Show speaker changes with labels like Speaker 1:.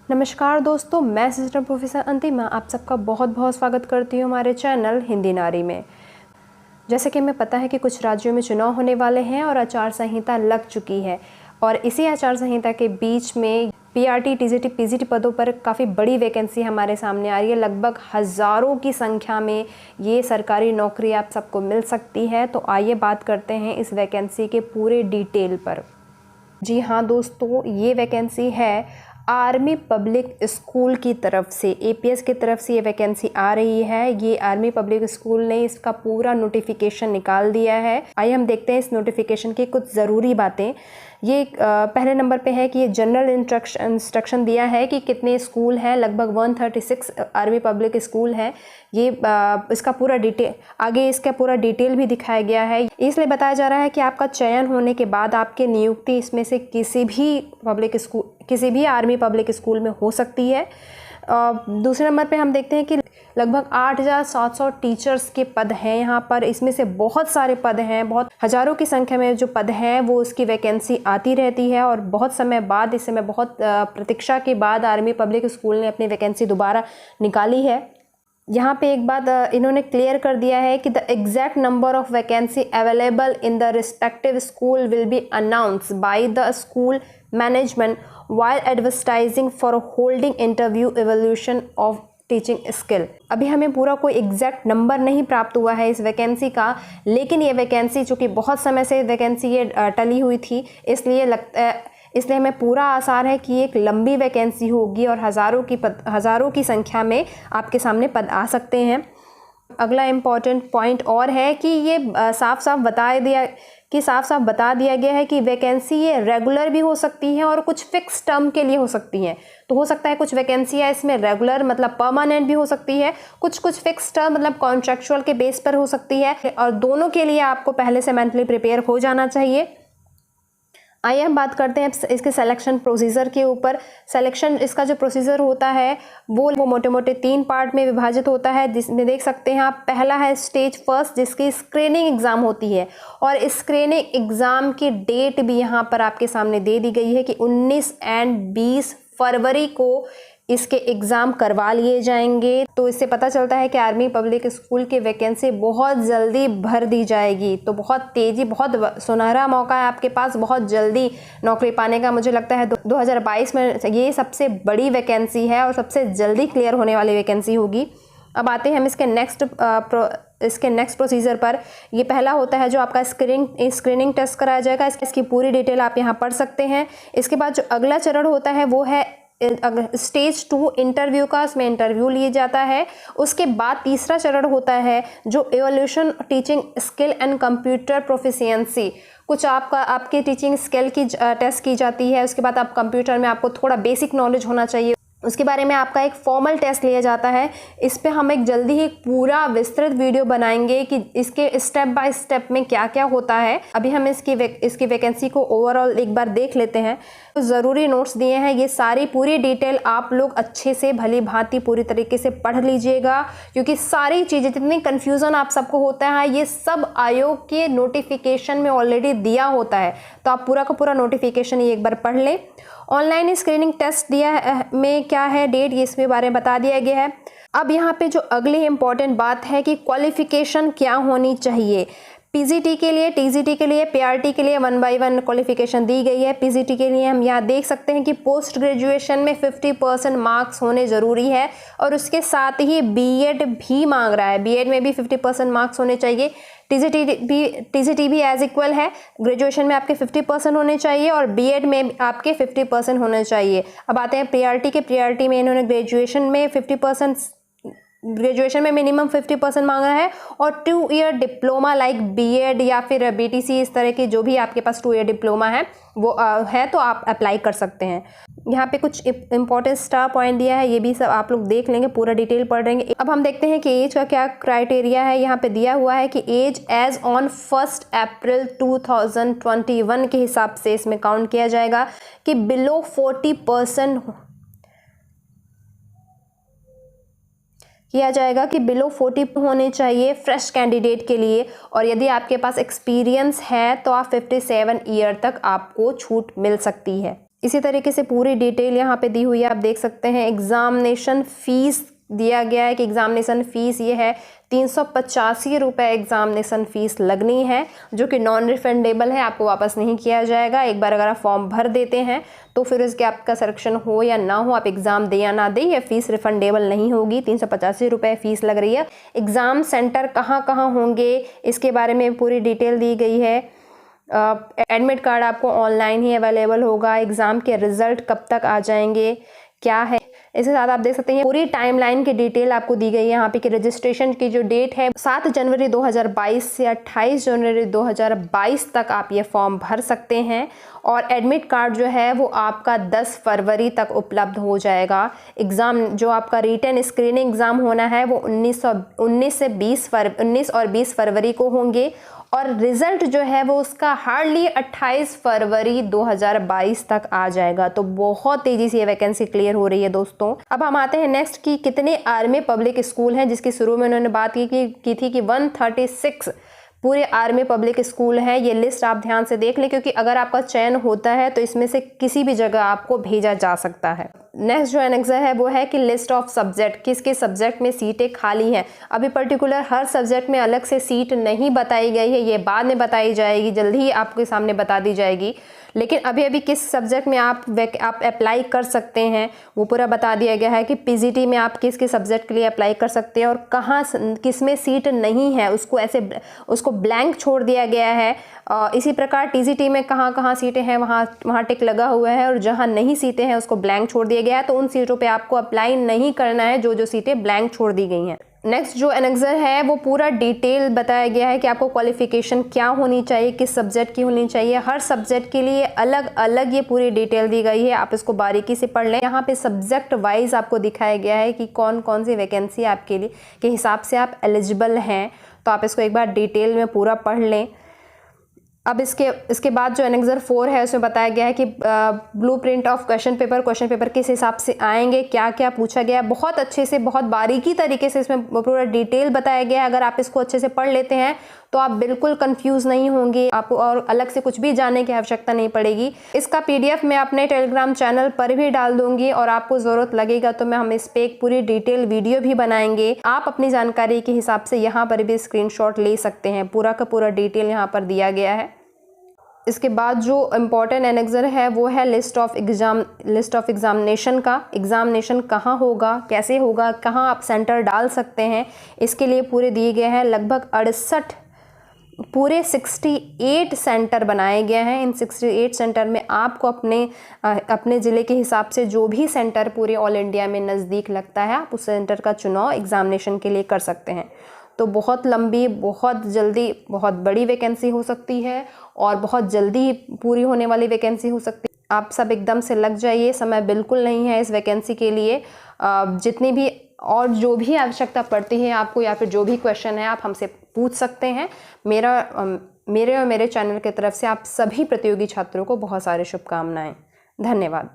Speaker 1: नमस्कार दोस्तों, मैं असिस्टेंट प्रोफेसर अंतिमा आप सबका बहुत बहुत स्वागत करती हूँ हमारे चैनल हिंदी नारी में। जैसे कि हमें पता है कि कुछ राज्यों में चुनाव होने वाले हैं और आचार संहिता लग चुकी है और इसी आचार संहिता के बीच में पीआरटी, टीजीटी, पीजीटी पदों पर काफ़ी बड़ी वैकेंसी हमारे सामने आ रही है। लगभग हज़ारों की संख्या में ये सरकारी नौकरी आप सबको मिल सकती है। तो आइए बात करते हैं इस वैकेंसी के पूरे डिटेल पर। जी हाँ दोस्तों, ये वैकेंसी है आर्मी पब्लिक स्कूल की तरफ से, एपीएस की तरफ से ये वैकेंसी आ रही है। ये आर्मी पब्लिक स्कूल ने इसका पूरा नोटिफिकेशन निकाल दिया है। आइए हम देखते हैं इस नोटिफिकेशन की कुछ ज़रूरी बातें। ये पहले नंबर पे है कि ये जनरल इंस्ट्रक्शन दिया है कि कितने स्कूल हैं। लगभग 136 आर्मी पब्लिक स्कूल हैं। ये इसका पूरा डिटेल, आगे इसका पूरा डिटेल भी दिखाया गया है। इसलिए बताया जा रहा है कि आपका चयन होने के बाद आपकी नियुक्ति इसमें से किसी भी आर्मी पब्लिक स्कूल में हो सकती है। दूसरे नंबर पे हम देखते हैं कि लगभग 8,700 टीचर्स के पद हैं यहाँ पर। इसमें से बहुत सारे पद हैं, बहुत हज़ारों की संख्या में जो पद हैं वो उसकी वैकेंसी आती रहती है और बहुत समय बाद, इस समय बहुत प्रतीक्षा के बाद आर्मी पब्लिक स्कूल ने अपनी वैकेंसी दोबारा निकाली है। यहाँ पे एक बात इन्होंने क्लियर कर दिया है कि the exact number of vacancy available in the respective school will be announced by the school management while advertising for holding interview evaluation of teaching skill. अभी हमें पूरा कोई एग्जैक्ट नंबर नहीं प्राप्त हुआ है इस वैकेंसी का, लेकिन ये वैकेंसी चूँकि बहुत समय से वैकेंसी ये टली हुई थी, इसलिए हमें पूरा आसार है कि एक लंबी वैकेंसी होगी और हज़ारों की संख्या में आपके सामने पद आ सकते हैं। अगला इम्पॉर्टेंट पॉइंट और है कि ये साफ साफ बता दिया गया है कि वैकेंसी ये रेगुलर भी हो सकती है और कुछ फिक्स टर्म के लिए हो सकती हैं। तो हो सकता है कुछ वैकेंसियाँ इसमें रेगुलर मतलब परमानेंट भी हो सकती है, कुछ फिक्स टर्म मतलब कॉन्ट्रेक्चुअल के बेस पर हो सकती है, और दोनों के लिए आपको पहले से मेंटली प्रिपेयर हो जाना चाहिए। आइए हम बात करते हैं इसके सिलेक्शन प्रोसीजर के ऊपर। सिलेक्शन, इसका जो प्रोसीजर होता है वो मोटे मोटे 3 पार्ट में विभाजित होता है, जिसमें देख सकते हैं आप। पहला है स्टेज फर्स्ट, जिसकी स्क्रीनिंग एग्ज़ाम होती है और इस स्क्रीनिंग एग्ज़ाम की डेट भी यहाँ पर आपके सामने दे दी गई है कि 19 और 20 फरवरी को इसके एग्ज़ाम करवा लिए जाएंगे। तो इससे पता चलता है कि आर्मी पब्लिक स्कूल की वैकेंसी बहुत जल्दी भर दी जाएगी। तो बहुत तेज़ी, बहुत सुनहरा मौका है आपके पास बहुत जल्दी नौकरी पाने का। मुझे लगता है 2022 में ये सबसे बड़ी वैकेंसी है और सबसे जल्दी क्लियर होने वाली वैकेंसी होगी। अब आते हैं हम इसके नेक्स्ट प्रोसीजर पर। ये पहला होता है जो आपका स्क्रीनिंग टेस्ट कराया जाएगा। इसकी पूरी डिटेल आप यहाँ पढ़ सकते हैं। इसके बाद जो अगला चरण होता है वो है स्टेज 2 इंटरव्यू का। इसमें इंटरव्यू लिए जाता है। उसके बाद तीसरा चरण होता है जो evolution teaching skill and computer proficiency. कुछ आपके टीचिंग स्किल की टेस्ट की जाती है। उसके बाद आप कंप्यूटर में आपको थोड़ा बेसिक नॉलेज होना चाहिए, उसके बारे में आपका एक फॉर्मल टेस्ट लिया जाता है। इस पे हम एक जल्दी ही पूरा विस्तृत वीडियो बनाएंगे कि इसके स्टेप बाय स्टेप में क्या क्या होता है। अभी हम इसकी वैकेंसी को ओवरऑल एक बार देख लेते हैं। तो ज़रूरी नोट्स दिए हैं, ये सारी पूरी डिटेल आप लोग अच्छे से भली भांति पूरी तरीके से पढ़ लीजिएगा, क्योंकि सारी चीज़ें, जितनी कन्फ्यूज़न आप सबको होता है, ये सब आयोग के नोटिफिकेशन में ऑलरेडी दिया होता है। तो आप पूरा का पूरा नोटिफिकेशन ये एक बार पढ़ लें। ऑनलाइन स्क्रीनिंग टेस्ट दिया में क्या है डेट, ये इसके बारे में बता दिया गया है। अब यहाँ पे जो अगली इम्पॉर्टेंट बात है कि क्वालिफिकेशन क्या होनी चाहिए। पीजीटी के लिए, टीजीटी के लिए, पीआरटी के लिए 1 by 1 क्वालिफिकेशन दी गई है। पीजीटी के लिए हम यहाँ देख सकते हैं कि पोस्ट ग्रेजुएशन में 50% मार्क्स होने ज़रूरी है और उसके साथ ही बीएड भी मांग रहा है। बीएड में भी 50% मार्क्स होने चाहिए। टीजीटी भी एज इक्वल है, ग्रेजुएशन में आपके 50% होने चाहिए और बीएड में आपके 50% होने चाहिए। अब आते हैं पीआरटी में इन्होंने ग्रेजुएशन में मिनिमम 50% मांगा है और 2 ईयर डिप्लोमा लाइक बीएड या फिर बीटीसी, इस तरह के जो भी आपके पास 2 ईयर डिप्लोमा है वो है तो आप अप्लाई कर सकते हैं। यहाँ पे कुछ इंपॉर्टेंट स्टार पॉइंट दिया है, ये भी सब आप लोग देख लेंगे, पूरा डिटेल पढ़ लेंगे। अब हम देखते हैं कि एज का क्या क्राइटेरिया है। यहाँ पे दिया हुआ है कि एज एज ऑन 1 अप्रैल 2021 के हिसाब से इसमें काउंट किया जाएगा कि बिलो 40% किया जाएगा कि बिलो 40 होने चाहिए फ्रेश कैंडिडेट के लिए, और यदि आपके पास एक्सपीरियंस है तो आप 57 ईयर तक आपको छूट मिल सकती है। इसी तरीके से पूरी डिटेल यहाँ पे दी हुई है, आप देख सकते हैं। एग्ज़ामिनेशन फ़ीस दिया गया है कि एग्ज़ामिनेशन फ़ीस ये है 385 रुपये एग्ज़ामिनेशन फ़ीस लगनी है, जो कि नॉन रिफंडेबल है, आपको वापस नहीं किया जाएगा। एक बार अगर आप फॉर्म भर देते हैं तो फिर इसके आपका सिलेक्शन हो या ना हो, आप एग्ज़ाम दें या ना दें, यह फ़ीस रिफंडेबल नहीं होगी। 385 रुपये फ़ीस लग रही है। एग्ज़ाम सेंटर कहाँ कहाँ होंगे इसके बारे में पूरी डिटेल दी गई है। एडमिट कार्ड आपको ऑनलाइन ही अवेलेबल होगा। एग्ज़ाम के रिज़ल्ट कब तक आ जाएंगे, क्या है, इसके साथ आप देख सकते हैं पूरी टाइमलाइन की डिटेल आपको दी गई है यहाँ पे कि रजिस्ट्रेशन की जो डेट है 7 जनवरी 2022 से 28 जनवरी 2022 तक आप ये फॉर्म भर सकते हैं। और एडमिट कार्ड जो है वो आपका 10 फरवरी तक उपलब्ध हो जाएगा। एग्ज़ाम जो आपका रिटन स्क्रीनिंग एग्ज़ाम होना है वो 19 और 20 फरवरी को होंगे, और रिज़ल्ट जो है वो उसका हार्डली 28 फरवरी 2022 तक आ जाएगा। तो बहुत तेज़ी से ये वैकेंसी क्लियर हो रही है दोस्तों। अब हम आते हैं नेक्स्ट कि कितने आर्मी पब्लिक स्कूल हैं, जिसकी शुरू में उन्होंने बात की थी कि 136 पूरे आर्मी पब्लिक स्कूल हैं। ये लिस्ट आप ध्यान से देख लें, क्योंकि अगर आपका चयन होता है तो इसमें से किसी भी जगह आपको भेजा जा सकता है। नेक्स्ट जो एनेक्सर है वो है कि लिस्ट ऑफ सब्जेक्ट, किस किस सब्जेक्ट में सीटें खाली हैं। अभी पर्टिकुलर हर सब्जेक्ट में अलग से सीट नहीं बताई गई है, ये बाद में बताई जाएगी, जल्दी ही आपके सामने बता दी जाएगी। लेकिन अभी अभी किस सब्जेक्ट में आप अप्लाई कर सकते हैं वो पूरा बता दिया गया है कि पीजीटी में आप किस किस सब्जेक्ट के लिए अप्लाई कर सकते हैं, और कहाँ किस में सीट नहीं है उसको ब्लैंक छोड़ दिया गया है। इसी प्रकार टीजीटी में कहाँ कहाँ सीटें हैं वहाँ टिक लगा हुआ है, और जहाँ नहीं सीटें हैं उसको ब्लैंक छोड़ दिया गया है। तो उन सीटों पे आपको अप्लाई नहीं करना है जो सीटें ब्लैंक छोड़ दी गई हैं। नेक्स्ट जो एनेक्सर है वो पूरा डिटेल बताया गया है कि आपको क्वालिफिकेशन क्या होनी चाहिए, किस सब्जेक्ट की होनी चाहिए। हर सब्जेक्ट के लिए अलग अलग ये पूरी डिटेल दी गई है, आप इसको बारीकी से पढ़ लें। यहाँ पे सब्जेक्ट वाइज आपको दिखाया गया है कि कौन कौन सी वैकेंसी आपके लिए के हिसाब से आप एलिजिबल हैं। तो आप इसको एक बार डिटेल में पूरा पढ़ लें। अब इसके बाद जो एनेक्सर 4 है उसमें बताया गया है कि ब्लूप्रिंट ऑफ क्वेश्चन पेपर किस हिसाब से आएंगे, क्या क्या पूछा गया है। बहुत अच्छे से, बहुत बारीकी तरीके से इसमें पूरा डिटेल बताया गया है। अगर आप इसको अच्छे से पढ़ लेते हैं तो आप बिल्कुल कंफ्यूज नहीं होंगे, आपको और अलग से कुछ भी जानने की आवश्यकता नहीं पड़ेगी। इसका PDF मैं अपने टेलीग्राम चैनल पर भी डाल दूंगी, और आपको ज़रूरत लगेगा तो हम इस पर एक पूरी डिटेल वीडियो भी बनाएंगे। आप अपनी जानकारी के हिसाब से यहाँ पर भी स्क्रीनशॉट ले सकते हैं। पूरा का पूरा डिटेल यहाँ पर दिया गया है। इसके बाद जो इम्पॉर्टेंट एनेक्सर है वो है लिस्ट ऑफ एग्जामिनेशन का। एग्जामिनेशन कहाँ होगा, कैसे होगा, कहाँ आप सेंटर डाल सकते हैं, इसके लिए पूरे दिए गए हैं। लगभग 68 सेंटर बनाए गए हैं। इन 68 सेंटर में आपको अपने ज़िले के हिसाब से जो भी सेंटर पूरे ऑल इंडिया में नज़दीक लगता है, आप उस सेंटर का चुनाव एग्जामिनेशन के लिए कर सकते हैं। तो बहुत लंबी, बहुत जल्दी, बहुत बड़ी वैकेंसी हो सकती है, और बहुत जल्दी पूरी होने वाली वैकेंसी हो सकती है। आप सब एकदम से लग जाइए, समय बिल्कुल नहीं है इस वैकेंसी के लिए। जितनी भी और जो भी आवश्यकता पड़ती है आपको, या फिर जो भी क्वेश्चन है आप हमसे पूछ सकते हैं। मेरे और मेरे चैनल की तरफ से आप सभी प्रतियोगी छात्रों को बहुत सारी शुभकामनाएं। धन्यवाद।